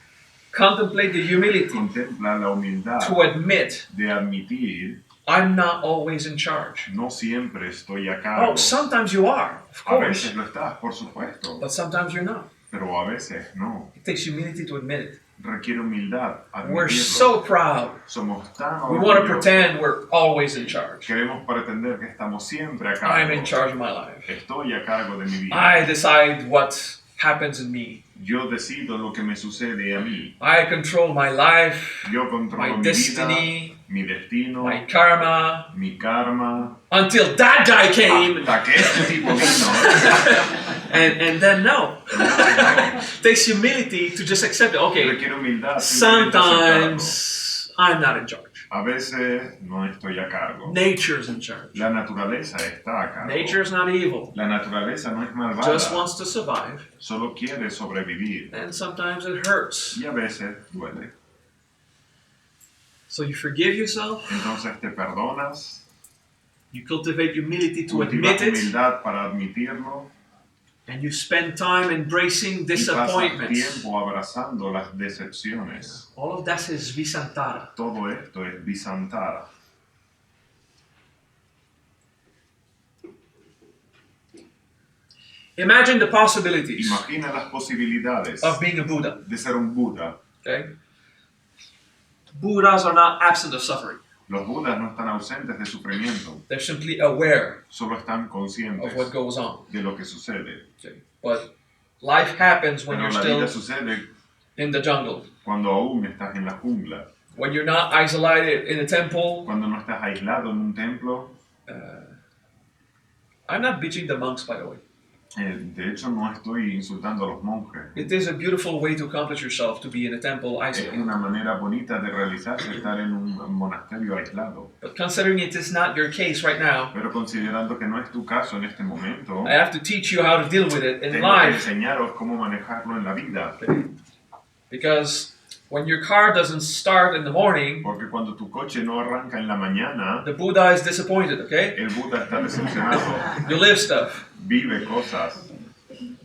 [SPEAKER 1] Contemplate the humility
[SPEAKER 2] Contempla la humildad
[SPEAKER 1] to admit
[SPEAKER 2] de admitir,
[SPEAKER 1] I'm not always in charge.
[SPEAKER 2] no siempre estoy a cargo.
[SPEAKER 1] Oh, sometimes you are, of
[SPEAKER 2] A
[SPEAKER 1] course,
[SPEAKER 2] veces lo estás, por supuesto,
[SPEAKER 1] but sometimes you're not.
[SPEAKER 2] pero a veces no.
[SPEAKER 1] It takes humility to admit it.
[SPEAKER 2] Requiere humildad
[SPEAKER 1] We're
[SPEAKER 2] admitirlo.
[SPEAKER 1] so proud.
[SPEAKER 2] Somos tan
[SPEAKER 1] We want to
[SPEAKER 2] orgullosos.
[SPEAKER 1] pretend we're always in charge.
[SPEAKER 2] Queremos pretender que estamos siempre a
[SPEAKER 1] I'm
[SPEAKER 2] cargo.
[SPEAKER 1] in charge of my life.
[SPEAKER 2] Estoy a cargo de mi vida.
[SPEAKER 1] I decide what happens in me.
[SPEAKER 2] Yo decido lo que me sucede a mí.
[SPEAKER 1] I control my life,
[SPEAKER 2] Yo controlo
[SPEAKER 1] my
[SPEAKER 2] mi
[SPEAKER 1] destiny,
[SPEAKER 2] vida, mi destino,
[SPEAKER 1] my karma,
[SPEAKER 2] mi karma.
[SPEAKER 1] until that guy came.
[SPEAKER 2] Hasta que este tipo vino.
[SPEAKER 1] And then no. It takes humility to just accept it. Okay,
[SPEAKER 2] Requiere humildad. simplemente aceptarlo.
[SPEAKER 1] sometimes I'm not in charge.
[SPEAKER 2] A veces no estoy a cargo.
[SPEAKER 1] Nature's in charge.
[SPEAKER 2] La naturaleza está a cargo.
[SPEAKER 1] Nature's not evil.
[SPEAKER 2] La naturaleza no es malvada.
[SPEAKER 1] Just wants to survive.
[SPEAKER 2] Solo quiere sobrevivir.
[SPEAKER 1] And sometimes it hurts.
[SPEAKER 2] Y a veces duele.
[SPEAKER 1] So you forgive yourself.
[SPEAKER 2] Entonces te perdonas.
[SPEAKER 1] You cultivate humility to
[SPEAKER 2] Cultivas
[SPEAKER 1] admit it.
[SPEAKER 2] humildad para admitirlo.
[SPEAKER 1] And you spend time embracing
[SPEAKER 2] Y pasas
[SPEAKER 1] disappointments.
[SPEAKER 2] tiempo abrazando las decepciones.
[SPEAKER 1] All of that is visantara.
[SPEAKER 2] Todo esto es bisantara.
[SPEAKER 1] Imagine the possibilities
[SPEAKER 2] Imagina las posibilidades
[SPEAKER 1] of being a Buddha.
[SPEAKER 2] de ser un Buda.
[SPEAKER 1] Okay? Buddhas are not absent of suffering.
[SPEAKER 2] Los budas no están ausentes de sufrimiento,
[SPEAKER 1] They're simply aware
[SPEAKER 2] solo están
[SPEAKER 1] of
[SPEAKER 2] conscientes
[SPEAKER 1] what goes on.
[SPEAKER 2] de lo que sucede.
[SPEAKER 1] Okay. But life happens when
[SPEAKER 2] Pero
[SPEAKER 1] you're
[SPEAKER 2] la vida
[SPEAKER 1] still
[SPEAKER 2] sucede
[SPEAKER 1] in the jungle.
[SPEAKER 2] cuando aún estás en la jungla,
[SPEAKER 1] When you're not isolated in a temple.
[SPEAKER 2] cuando no estás aislado en un templo.
[SPEAKER 1] I'm not bitching the monks, by the way.
[SPEAKER 2] De hecho, no estoy insultando a los monjes.
[SPEAKER 1] It is a beautiful way to accomplish yourself, to be in a temple
[SPEAKER 2] Es
[SPEAKER 1] isolated.
[SPEAKER 2] una manera bonita de realizarse estar en un monasterio aislado.
[SPEAKER 1] But considering it is not your case right now,
[SPEAKER 2] Pero considerando que no es tu caso en este momento,
[SPEAKER 1] I have to teach you how to deal with it in
[SPEAKER 2] tengo que
[SPEAKER 1] life.
[SPEAKER 2] enseñaros cómo manejarlo en la vida.
[SPEAKER 1] Because when your car doesn't start in the morning,
[SPEAKER 2] Porque cuando tu coche no arranca en la mañana,
[SPEAKER 1] the Buddha is disappointed, okay?
[SPEAKER 2] el Buda está decepcionado,
[SPEAKER 1] You live stuff.
[SPEAKER 2] vive cosas,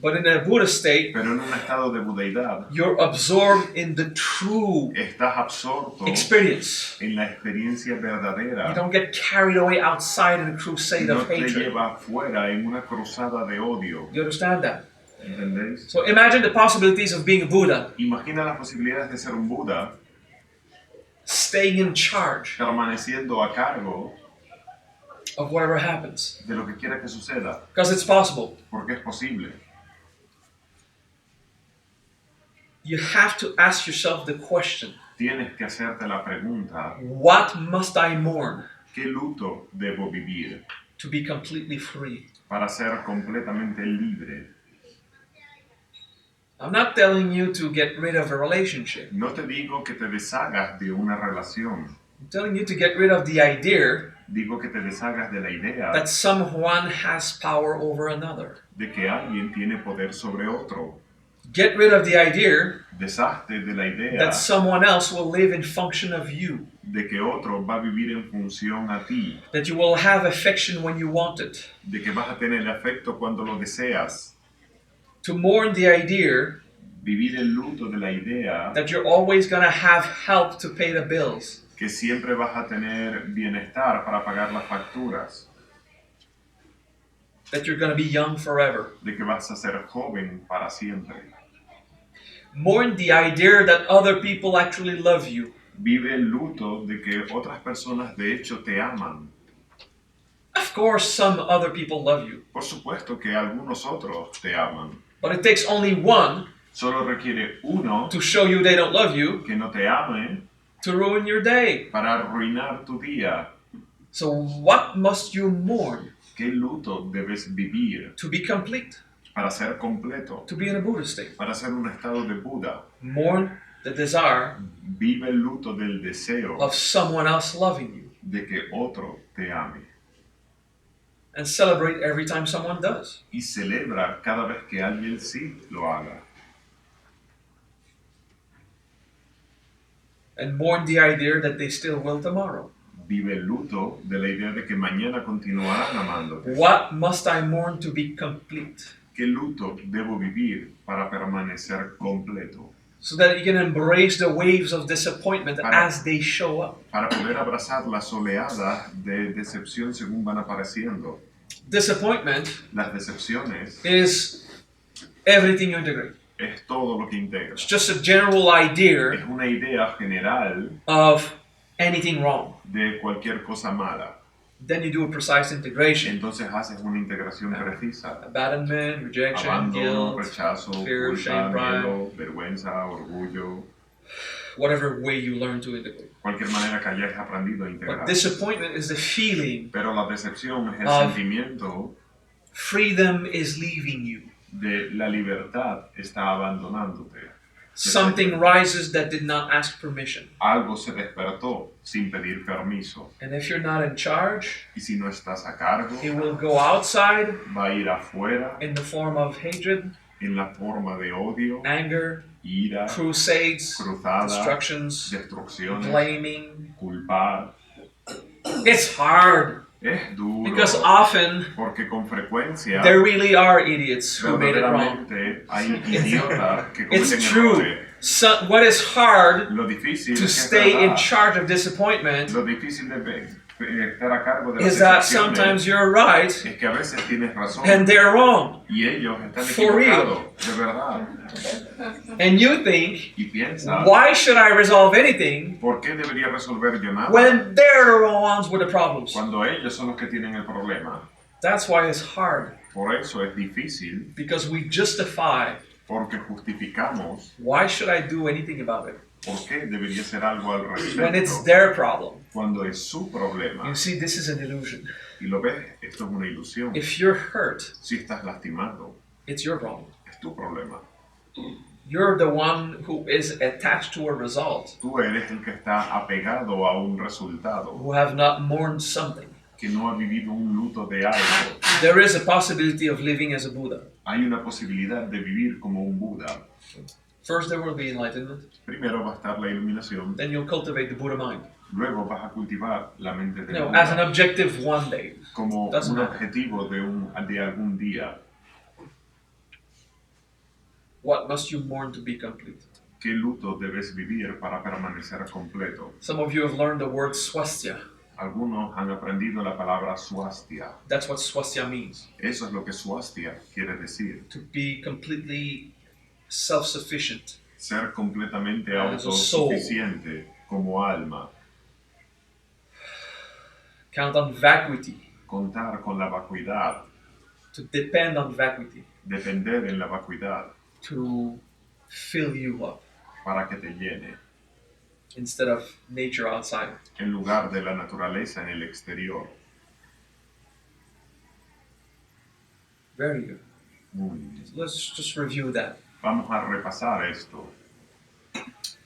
[SPEAKER 1] But in a Buddha state,
[SPEAKER 2] pero en un estado de budeidad
[SPEAKER 1] you're absorbed in the true
[SPEAKER 2] estás absorto
[SPEAKER 1] experience.
[SPEAKER 2] en la experiencia
[SPEAKER 1] You
[SPEAKER 2] verdadera.
[SPEAKER 1] don't get carried away outside in a crusade
[SPEAKER 2] No
[SPEAKER 1] of
[SPEAKER 2] te
[SPEAKER 1] hatred.
[SPEAKER 2] lleva afuera en una cruzada de odio.
[SPEAKER 1] You understand that?
[SPEAKER 2] ¿Entendéis?
[SPEAKER 1] So imagine the possibilities of being a Buddha,
[SPEAKER 2] Imagina las posibilidades de ser un Buda
[SPEAKER 1] staying in charge
[SPEAKER 2] permaneciendo a cargo
[SPEAKER 1] of whatever happens.
[SPEAKER 2] de lo que quiera que suceda,
[SPEAKER 1] Because it's possible.
[SPEAKER 2] porque es posible.
[SPEAKER 1] You have to ask yourself the question,
[SPEAKER 2] Tienes que hacerte la pregunta,
[SPEAKER 1] what must I mourn
[SPEAKER 2] ¿qué luto debo vivir
[SPEAKER 1] to be completely free?
[SPEAKER 2] para ser completamente libre?
[SPEAKER 1] I'm not telling you to get rid of a relationship.
[SPEAKER 2] No te digo que te deshagas de una relación,
[SPEAKER 1] I'm telling you to get rid of the idea
[SPEAKER 2] digo que te deshagas de la idea
[SPEAKER 1] that someone has power over another.
[SPEAKER 2] de que alguien tiene poder sobre otro.
[SPEAKER 1] Get rid of the idea
[SPEAKER 2] Deshazte de la idea
[SPEAKER 1] that someone else will live in function of you.
[SPEAKER 2] de que otro va a vivir en función a ti,
[SPEAKER 1] That you will have affection when you want it.
[SPEAKER 2] de que vas a tener afecto cuando lo deseas.
[SPEAKER 1] To mourn the idea
[SPEAKER 2] Vivir el luto de la idea
[SPEAKER 1] that you're always going to have help to pay the bills.
[SPEAKER 2] que siempre vas a tener bienestar para pagar las facturas,
[SPEAKER 1] That you're going to be young forever.
[SPEAKER 2] de que vas a ser joven para siempre.
[SPEAKER 1] Mourn the idea that other people actually love you.
[SPEAKER 2] Vive el luto de que otras personas de hecho te aman.
[SPEAKER 1] Of course, some other people love you.
[SPEAKER 2] Por supuesto que algunos otros te aman.
[SPEAKER 1] But it takes only one
[SPEAKER 2] Solo requiere uno
[SPEAKER 1] to show you they don't love you
[SPEAKER 2] que no te ame
[SPEAKER 1] to ruin your day.
[SPEAKER 2] para arruinar tu día.
[SPEAKER 1] So what must you mourn
[SPEAKER 2] ¿Qué luto debes vivir
[SPEAKER 1] to be complete?
[SPEAKER 2] para ser completo?
[SPEAKER 1] To be in a Buddha state.
[SPEAKER 2] Para ser un estado de Buda.
[SPEAKER 1] Mourn the desire
[SPEAKER 2] Vive el luto del deseo
[SPEAKER 1] of someone else loving you.
[SPEAKER 2] de que otro te ame.
[SPEAKER 1] And celebrate every time someone does.
[SPEAKER 2] Y celebra cada vez que alguien sí lo haga.
[SPEAKER 1] And mourn the idea that they still will tomorrow.
[SPEAKER 2] Vive el luto de la idea de que mañana continuarán amándote.
[SPEAKER 1] What must I mourn to be complete?
[SPEAKER 2] ¿Qué luto debo vivir para permanecer completo?
[SPEAKER 1] So that you can embrace the waves of disappointment as they show up.
[SPEAKER 2] Para poder abrazar las oleadas de decepción según van apareciendo.
[SPEAKER 1] Disappointment
[SPEAKER 2] Las decepciones
[SPEAKER 1] is everything you integrate.
[SPEAKER 2] es todo lo que integra.
[SPEAKER 1] It's just a general idea
[SPEAKER 2] Es una idea general
[SPEAKER 1] of anything wrong.
[SPEAKER 2] de cualquier cosa mala.
[SPEAKER 1] Then you do a precise integration.
[SPEAKER 2] Entonces haces una integración precisa.
[SPEAKER 1] Abandonment, rejection,
[SPEAKER 2] Abandono,
[SPEAKER 1] guilt,
[SPEAKER 2] rechazo,
[SPEAKER 1] fear,
[SPEAKER 2] culpa,
[SPEAKER 1] shame, pride.
[SPEAKER 2] miedo, vergüenza, orgullo.
[SPEAKER 1] whatever way you learn to integrate.
[SPEAKER 2] Cualquier manera que hayas aprendido a
[SPEAKER 1] But
[SPEAKER 2] integrar.
[SPEAKER 1] disappointment is the feeling
[SPEAKER 2] Pero la decepción es el
[SPEAKER 1] Of-
[SPEAKER 2] sentimiento
[SPEAKER 1] freedom is leaving you.
[SPEAKER 2] de la libertad está abandonándote.
[SPEAKER 1] Something rises that did not ask permission.
[SPEAKER 2] Algo se despertó sin pedir permiso.
[SPEAKER 1] And if you're not in charge,
[SPEAKER 2] Y si no estás a cargo,
[SPEAKER 1] it will go outside
[SPEAKER 2] va a ir afuera
[SPEAKER 1] in the form of hatred,
[SPEAKER 2] en la forma de odio,
[SPEAKER 1] anger,
[SPEAKER 2] ira,
[SPEAKER 1] crusades,
[SPEAKER 2] cruzada,
[SPEAKER 1] destructions,
[SPEAKER 2] destrucciones,
[SPEAKER 1] blaming.
[SPEAKER 2] culpar.
[SPEAKER 1] It's hard
[SPEAKER 2] Es duro
[SPEAKER 1] because often
[SPEAKER 2] porque con frecuencia
[SPEAKER 1] there really are idiots who made it wrong.
[SPEAKER 2] verdaderamente hay idiotas que
[SPEAKER 1] It's
[SPEAKER 2] cometen
[SPEAKER 1] true.
[SPEAKER 2] errores.
[SPEAKER 1] What is hard
[SPEAKER 2] Lo difícil
[SPEAKER 1] to
[SPEAKER 2] es que es
[SPEAKER 1] stay in
[SPEAKER 2] verdad.
[SPEAKER 1] charge of disappointment
[SPEAKER 2] Lo difícil de estar a cargo de las
[SPEAKER 1] is that
[SPEAKER 2] decisiones
[SPEAKER 1] sometimes you're right
[SPEAKER 2] es que a veces tienes razón
[SPEAKER 1] and they're wrong.
[SPEAKER 2] y ellos están
[SPEAKER 1] For real.
[SPEAKER 2] equivocados, de verdad.
[SPEAKER 1] And you think,
[SPEAKER 2] Y piensa,
[SPEAKER 1] why should I resolve anything
[SPEAKER 2] ¿por qué debería resolver yo nada
[SPEAKER 1] when they're the ones with the problems?
[SPEAKER 2] cuando ellos son los que tienen el problema?
[SPEAKER 1] That's why it's hard,
[SPEAKER 2] Por eso es difícil,
[SPEAKER 1] because we justify,
[SPEAKER 2] porque justificamos
[SPEAKER 1] why should I do anything about it
[SPEAKER 2] por qué debería ser algo al
[SPEAKER 1] when it's
[SPEAKER 2] respecto
[SPEAKER 1] their problem?
[SPEAKER 2] cuando es su problema.
[SPEAKER 1] You see, this is an illusion.
[SPEAKER 2] Y lo ves, esto es una ilusión.
[SPEAKER 1] If you're hurt,
[SPEAKER 2] Si estás lastimado,
[SPEAKER 1] it's your problem.
[SPEAKER 2] es tu problema.
[SPEAKER 1] You're the one who is attached to a result,
[SPEAKER 2] Tú eres el que está apegado a un resultado,
[SPEAKER 1] who have not mourned something.
[SPEAKER 2] que no ha vivido un luto de algo.
[SPEAKER 1] There is a possibility of living as a Buddha.
[SPEAKER 2] Hay una posibilidad de vivir como un Buda.
[SPEAKER 1] First, there will be enlightenment,
[SPEAKER 2] Primero va a estar la iluminación,
[SPEAKER 1] then you'll cultivate the Buddha mind.
[SPEAKER 2] luego vas a cultivar la mente del
[SPEAKER 1] As an
[SPEAKER 2] Buda
[SPEAKER 1] objective one day.
[SPEAKER 2] como
[SPEAKER 1] doesn't
[SPEAKER 2] un
[SPEAKER 1] matter.
[SPEAKER 2] objetivo de algún día.
[SPEAKER 1] What must you mourn to be complete?
[SPEAKER 2] ¿Qué luto debes vivir para permanecer completo?
[SPEAKER 1] Some of you have learned the word swastika.
[SPEAKER 2] Algunos han aprendido la palabra swastia.
[SPEAKER 1] That's what swastika means.
[SPEAKER 2] Eso es lo que swastia quiere decir.
[SPEAKER 1] To be completely self-sufficient.
[SPEAKER 2] Ser completamente
[SPEAKER 1] As a soul.
[SPEAKER 2] autosuficiente como alma.
[SPEAKER 1] Count on vacuity.
[SPEAKER 2] Contar con la vacuidad.
[SPEAKER 1] To depend on vacuity.
[SPEAKER 2] Depender en la vacuidad
[SPEAKER 1] To fill you up
[SPEAKER 2] para que te llene.
[SPEAKER 1] instead of nature outside.
[SPEAKER 2] En lugar de la naturaleza en el exterior.
[SPEAKER 1] Very good.
[SPEAKER 2] Muy bien.
[SPEAKER 1] Let's just review that.
[SPEAKER 2] Vamos a repasar esto.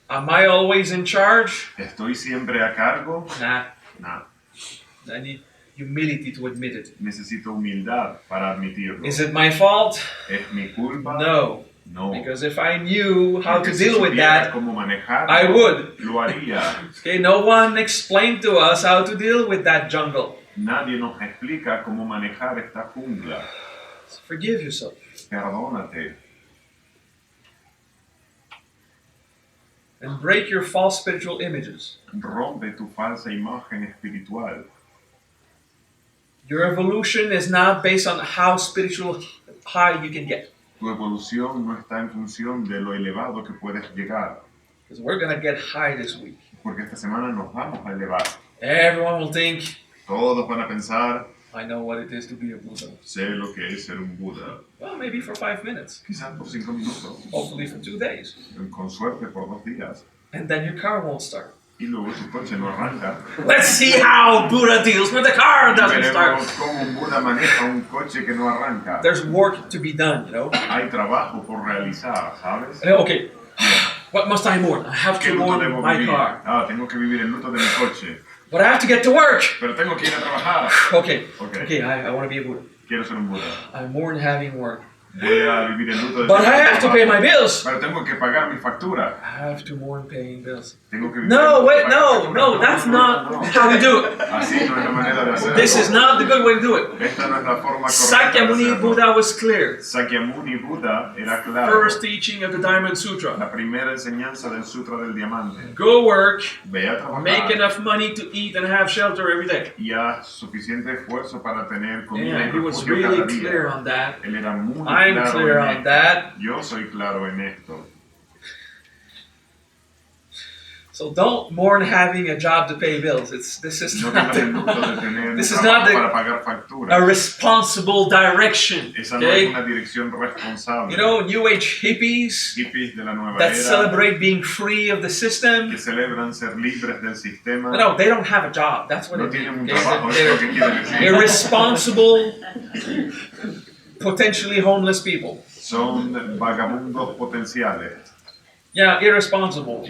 [SPEAKER 1] Am I always in charge?
[SPEAKER 2] ¿Estoy siempre a cargo?
[SPEAKER 1] Nah.
[SPEAKER 2] No.
[SPEAKER 1] I need humility to admit it.
[SPEAKER 2] Necesito humildad para admitirlo.
[SPEAKER 1] Is it my fault?
[SPEAKER 2] ¿Es mi culpa?
[SPEAKER 1] No.
[SPEAKER 2] No.
[SPEAKER 1] Because if I knew how
[SPEAKER 2] Porque
[SPEAKER 1] to
[SPEAKER 2] si
[SPEAKER 1] deal with
[SPEAKER 2] supiera
[SPEAKER 1] that,
[SPEAKER 2] cómo manejarlo,
[SPEAKER 1] I would.
[SPEAKER 2] lo haría.
[SPEAKER 1] Okay, no one explained to us how to deal with that jungle.
[SPEAKER 2] Nadie nos explica cómo manejar esta jungla.
[SPEAKER 1] So forgive yourself.
[SPEAKER 2] Perdónate.
[SPEAKER 1] And break your false spiritual images.
[SPEAKER 2] Rompe tu falsa imagen espiritual.
[SPEAKER 1] Your evolution is not based on how spiritual high you can get.
[SPEAKER 2] Tu evolución no está en función de lo elevado que puedes llegar.
[SPEAKER 1] Because we're going to get high this week.
[SPEAKER 2] Porque esta semana nos vamos a elevar.
[SPEAKER 1] Everyone will think,
[SPEAKER 2] Todos van a pensar,
[SPEAKER 1] I know what it is to be a Buddha.
[SPEAKER 2] sé lo que es ser un Buda.
[SPEAKER 1] Well, maybe for 5 minutes.
[SPEAKER 2] Quizás por 5 minutos.
[SPEAKER 1] Hopefully for 2 days.
[SPEAKER 2] Con suerte por 2 días.
[SPEAKER 1] And then your car won't start.
[SPEAKER 2] Y luego tu coche no arranca.
[SPEAKER 1] Let's see how Buddha deals when the car doesn't start.
[SPEAKER 2] Veremos cómo un Buda maneja un coche que no arranca.
[SPEAKER 1] There's work to be done, you know.
[SPEAKER 2] Hay trabajo por realizar, ¿sabes?
[SPEAKER 1] Okay, what must I mourn? I have
[SPEAKER 2] ¿Qué
[SPEAKER 1] to
[SPEAKER 2] luto
[SPEAKER 1] mourn
[SPEAKER 2] debo
[SPEAKER 1] my
[SPEAKER 2] vivir?
[SPEAKER 1] car.
[SPEAKER 2] Ah, tengo que vivir el luto de mi coche.
[SPEAKER 1] But I have to get to work.
[SPEAKER 2] Pero tengo que ir a trabajar.
[SPEAKER 1] Okay,
[SPEAKER 2] Okay.
[SPEAKER 1] I want to be a Buddha.
[SPEAKER 2] Quiero ser un Buda.
[SPEAKER 1] I mourn having work.
[SPEAKER 2] Voy a vivir el luto de
[SPEAKER 1] But
[SPEAKER 2] mi
[SPEAKER 1] I have to pay my
[SPEAKER 2] trabajo.
[SPEAKER 1] bills.
[SPEAKER 2] Pero tengo que pagar mi factura.
[SPEAKER 1] I have to mourn paying bills.
[SPEAKER 2] Tengo que vivir
[SPEAKER 1] No,
[SPEAKER 2] el luto de
[SPEAKER 1] wait,
[SPEAKER 2] pagar
[SPEAKER 1] no,
[SPEAKER 2] mi factura.
[SPEAKER 1] no, that's
[SPEAKER 2] no,
[SPEAKER 1] not
[SPEAKER 2] no.
[SPEAKER 1] how we do it.
[SPEAKER 2] Así no es la manera de hacerlo.
[SPEAKER 1] This is not the good way to do it.
[SPEAKER 2] Esta no es la forma correcta de
[SPEAKER 1] Sakyamuni
[SPEAKER 2] hacerlo.
[SPEAKER 1] Buddha was clear.
[SPEAKER 2] Sakyamuni Buda era claro.
[SPEAKER 1] First teaching of the Diamond Sutra.
[SPEAKER 2] La primera enseñanza del Sutra del Diamante.
[SPEAKER 1] Go work,
[SPEAKER 2] Ve a trabajar
[SPEAKER 1] make enough money to eat and have shelter every day.
[SPEAKER 2] y haz suficiente esfuerzo para tener comida
[SPEAKER 1] Yeah,
[SPEAKER 2] y
[SPEAKER 1] he was
[SPEAKER 2] refugio
[SPEAKER 1] really
[SPEAKER 2] cada día.
[SPEAKER 1] clear on that.
[SPEAKER 2] Él era muy
[SPEAKER 1] I'm
[SPEAKER 2] claro
[SPEAKER 1] clear
[SPEAKER 2] en
[SPEAKER 1] on
[SPEAKER 2] esto.
[SPEAKER 1] that.
[SPEAKER 2] Yo soy claro en esto.
[SPEAKER 1] So don't mourn having a job to pay bills. This is
[SPEAKER 2] No
[SPEAKER 1] not
[SPEAKER 2] tengas el luto de
[SPEAKER 1] the,
[SPEAKER 2] tener un
[SPEAKER 1] this is
[SPEAKER 2] trabajo
[SPEAKER 1] not
[SPEAKER 2] para
[SPEAKER 1] the,
[SPEAKER 2] pagar
[SPEAKER 1] a
[SPEAKER 2] facturas.
[SPEAKER 1] responsible direction.
[SPEAKER 2] Esa no es
[SPEAKER 1] Okay?
[SPEAKER 2] una dirección responsable.
[SPEAKER 1] You know, New Age hippies
[SPEAKER 2] Hippies de la nueva
[SPEAKER 1] that
[SPEAKER 2] era
[SPEAKER 1] celebrate being free of the system.
[SPEAKER 2] que celebran ser libres del sistema.
[SPEAKER 1] No, they don't have a job. That's what
[SPEAKER 2] No
[SPEAKER 1] it
[SPEAKER 2] tienen un
[SPEAKER 1] means.
[SPEAKER 2] trabajo, es lo que quiere decir.
[SPEAKER 1] Irresponsible, potentially homeless people.
[SPEAKER 2] Son vagabundos potenciales,
[SPEAKER 1] Yeah, irresponsible. And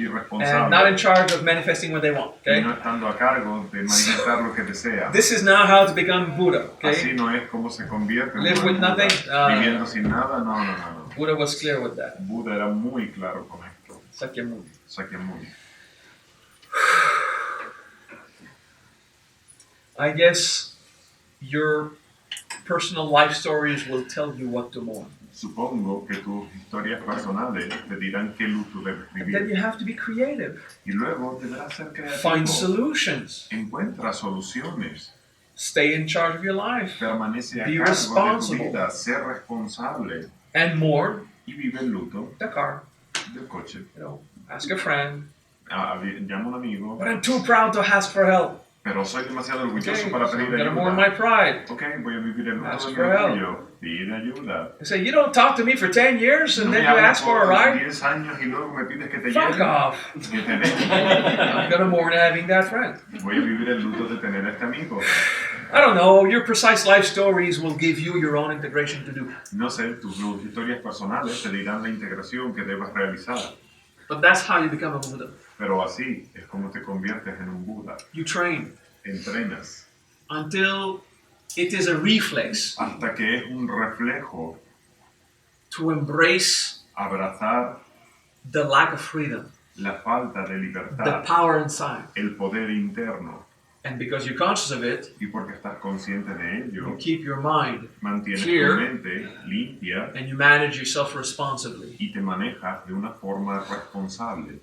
[SPEAKER 1] not in
[SPEAKER 2] irresponsables,
[SPEAKER 1] charge of manifesting what they want.
[SPEAKER 2] y
[SPEAKER 1] Okay?
[SPEAKER 2] no estando a cargo de manifestar lo que desea.
[SPEAKER 1] This is not how to become Buddha.
[SPEAKER 2] Así
[SPEAKER 1] Okay?
[SPEAKER 2] no es como se convierte en
[SPEAKER 1] Live
[SPEAKER 2] un
[SPEAKER 1] with
[SPEAKER 2] Buda.
[SPEAKER 1] nothing?
[SPEAKER 2] Viviendo sin nada, no, no, no, no.
[SPEAKER 1] Buddha was clear with that.
[SPEAKER 2] Buda era muy claro con esto.
[SPEAKER 1] Sakyamuni.
[SPEAKER 2] Sakyamuni.
[SPEAKER 1] I guess your personal life stories will tell you what to mourn.
[SPEAKER 2] Supongo que tus historias personales te dirán qué luto debes
[SPEAKER 1] And then
[SPEAKER 2] vivir.
[SPEAKER 1] you have to be creative.
[SPEAKER 2] Y luego deberás ser
[SPEAKER 1] Find
[SPEAKER 2] creativo.
[SPEAKER 1] solutions.
[SPEAKER 2] Encuentra soluciones.
[SPEAKER 1] Stay in charge of your life.
[SPEAKER 2] Permanece a
[SPEAKER 1] Be
[SPEAKER 2] cargo de tu
[SPEAKER 1] responsible.
[SPEAKER 2] vida. Ser responsable.
[SPEAKER 1] And more,
[SPEAKER 2] Y vive el luto
[SPEAKER 1] the car.
[SPEAKER 2] del coche.
[SPEAKER 1] Ask a friend.
[SPEAKER 2] Llama a un amigo.
[SPEAKER 1] But I'm too proud to ask for help.
[SPEAKER 2] Pero soy demasiado orgulloso
[SPEAKER 1] Okay,
[SPEAKER 2] para
[SPEAKER 1] so
[SPEAKER 2] pedir
[SPEAKER 1] I'm gonna mourn my
[SPEAKER 2] ayuda.
[SPEAKER 1] pride.
[SPEAKER 2] Ok, voy a vivir el luto
[SPEAKER 1] Ask
[SPEAKER 2] de mi
[SPEAKER 1] for help.
[SPEAKER 2] orgullo. Pide ayuda.
[SPEAKER 1] They say, you don't talk to me for 10 years and
[SPEAKER 2] No
[SPEAKER 1] then
[SPEAKER 2] me
[SPEAKER 1] you
[SPEAKER 2] hablas
[SPEAKER 1] ask for a
[SPEAKER 2] por
[SPEAKER 1] ride?
[SPEAKER 2] 10 años y luego me pides que te
[SPEAKER 1] Fuck
[SPEAKER 2] lleve.
[SPEAKER 1] off.
[SPEAKER 2] Que te deje.
[SPEAKER 1] I'm gonna mourn having that friend.
[SPEAKER 2] Voy a vivir el luto de tener a este amigo.
[SPEAKER 1] I don't know, your precise life stories will give you your own integration to do.
[SPEAKER 2] No sé, tus historias personales te dirán la integración que debas realizar.
[SPEAKER 1] But that's how you become a Buddha.
[SPEAKER 2] Pero así es como te conviertes en un Buda.
[SPEAKER 1] You train
[SPEAKER 2] Entrenas
[SPEAKER 1] until it is a reflex
[SPEAKER 2] hasta que es un reflejo
[SPEAKER 1] to embrace
[SPEAKER 2] abrazar
[SPEAKER 1] the lack of freedom,
[SPEAKER 2] la falta de
[SPEAKER 1] the
[SPEAKER 2] libertad,
[SPEAKER 1] power inside.
[SPEAKER 2] el poder interno.
[SPEAKER 1] And because you're conscious of it,
[SPEAKER 2] Y porque estás consciente de
[SPEAKER 1] you
[SPEAKER 2] ello,
[SPEAKER 1] keep your mind
[SPEAKER 2] mantienes
[SPEAKER 1] clear.
[SPEAKER 2] tu mente limpia
[SPEAKER 1] and you manage yourself responsibly.
[SPEAKER 2] y te manejas de una forma responsable.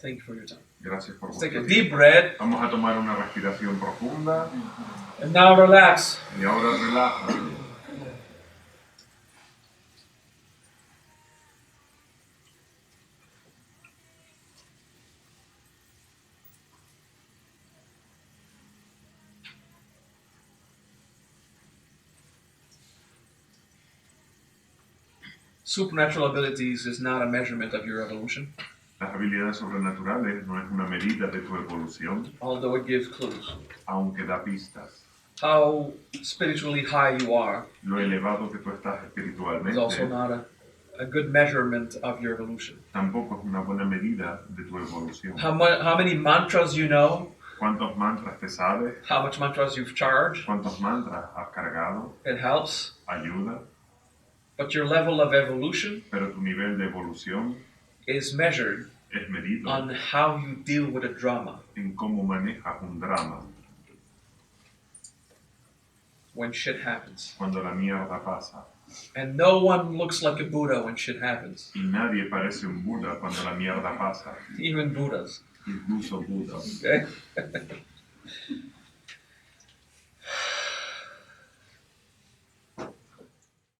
[SPEAKER 1] Thank you for your time.
[SPEAKER 2] Gracias por
[SPEAKER 1] Let's take a
[SPEAKER 2] vuestro
[SPEAKER 1] deep
[SPEAKER 2] tiempo.
[SPEAKER 1] breath
[SPEAKER 2] Vamos a tomar una respiración profunda
[SPEAKER 1] and now relax.
[SPEAKER 2] y ahora relájate.
[SPEAKER 1] Supernatural abilities is not a measurement of your evolution,
[SPEAKER 2] Las habilidades sobrenaturales no es una medida de tu evolución,
[SPEAKER 1] although it gives clues.
[SPEAKER 2] aunque da pistas.
[SPEAKER 1] How spiritually high you are
[SPEAKER 2] Lo elevado que tú estás
[SPEAKER 1] is also
[SPEAKER 2] espiritualmente
[SPEAKER 1] not a good measurement of your evolution.
[SPEAKER 2] tampoco es una buena medida de tu evolución.
[SPEAKER 1] How many mantras you know,
[SPEAKER 2] ¿Cuántos mantras te sabes?
[SPEAKER 1] how much mantras you've charged,
[SPEAKER 2] ¿Cuántos mantras has cargado?
[SPEAKER 1] it helps.
[SPEAKER 2] Ayuda,
[SPEAKER 1] But your level of evolution
[SPEAKER 2] pero tu nivel de evolución
[SPEAKER 1] is measured
[SPEAKER 2] es medido
[SPEAKER 1] on how you deal with a drama.
[SPEAKER 2] en cómo manejas un drama
[SPEAKER 1] When shit happens.
[SPEAKER 2] cuando la mierda pasa.
[SPEAKER 1] And no one looks like a Buddha when shit happens.
[SPEAKER 2] Y nadie parece un Buda cuando la mierda pasa,
[SPEAKER 1] Even Buddhas.
[SPEAKER 2] incluso Buda.
[SPEAKER 1] Okay?